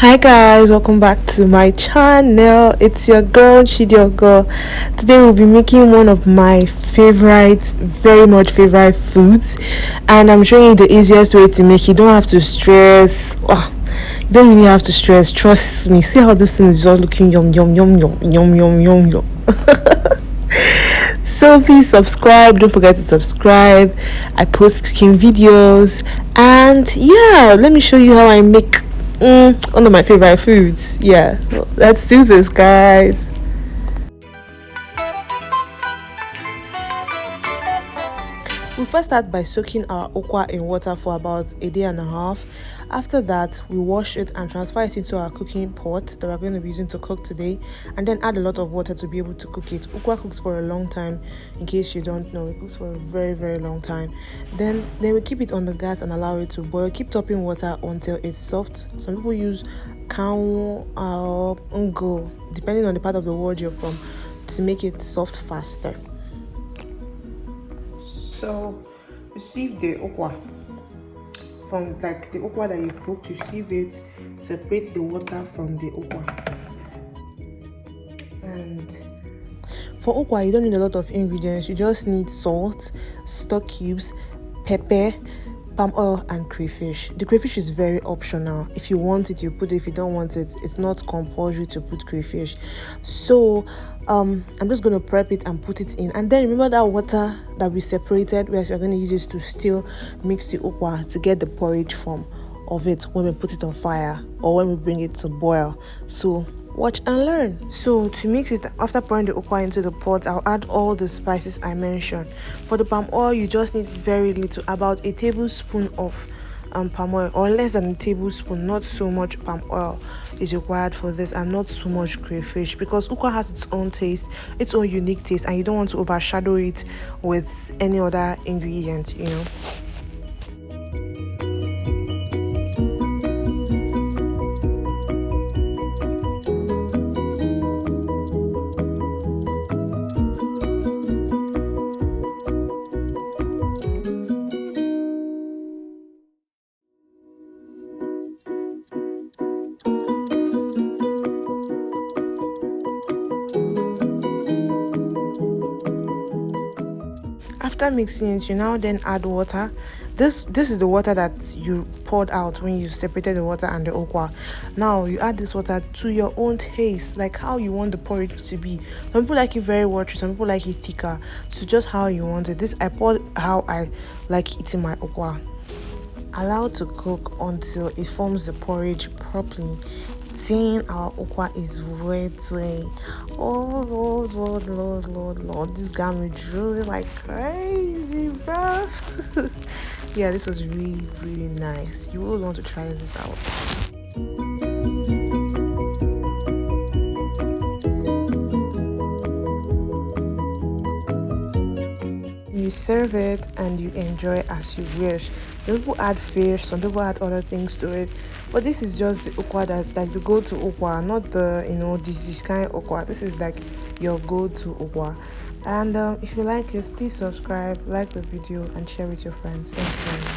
Hi guys, welcome back to my channel. It's your girl Chidi Girl. Today we'll be making one of my very much favorite foods, and I'm showing you the easiest way to make it. You don't have to stress. You don't really have to stress. Trust me. See how this thing is just looking yum yum yum yum yum yum yum yum. So please subscribe. Don't forget to subscribe. I post cooking videos, and yeah, let me show you how I make one of my favorite foods. Yeah, let's do this, guys. We first start by soaking our okwa in water for about a day and a half. After that, we wash it and transfer it into our cooking pot that we're going to be using to cook today, and then add a lot of water to be able to cook it. Okwa cooks for a long time. In case you don't know, it cooks for a very long time. Then we keep it on the gas and allow it to boil. Keep topping water until it's soft. Some people use cow or ungo, depending on the part of the world you're from, to make it soft faster. So you sieve the okwa from the okwa that you cooked. You sieve it, separate the water from the okwa. And for okwa, you don't need a lot of ingredients. You just need salt, stock cubes, pepper, palm oil, and crayfish. The crayfish is very optional. If you want it, you put it. If you don't want it, it's not compulsory to put crayfish. So I'm just going to prep it and put it in, and then remember that water that we separated, whereas we're going to use this to still mix the okwa to get the porridge form of it when we put it on fire or when we bring it to boil. So watch and learn. So to mix it, after pouring the okwa into the pot, I'll add all the spices I mentioned. For the palm oil, you just need very little, about a tablespoon of palm oil, or less than a tablespoon. Not so much palm oil is required for this, and not so much crayfish, because ukwa has its own taste, its own unique taste, and you don't want to overshadow it with any other ingredient, you know. After mixing it, you now then add water. This is the water that you poured out when you separated the water and the okwa. Now you add this water to your own taste, like how you want the porridge to be. Some people like it very watery, some people like it thicker. So just how you want it. This I poured how I like eating my okwa. Allow to cook until it forms the porridge properly. Then our okwa is ready. Oh Lord, this got me drooling like crazy, bro. Yeah, this was really nice. You will want to try this out. You serve it and you enjoy as you wish. Some people add fish, some people add other things to it, but this is just the okwa that, like the go-to okwa, not the this kind of okwa. This is like your go-to okwa. And if you like this, please subscribe, like the video, and share with your friends. Thank you.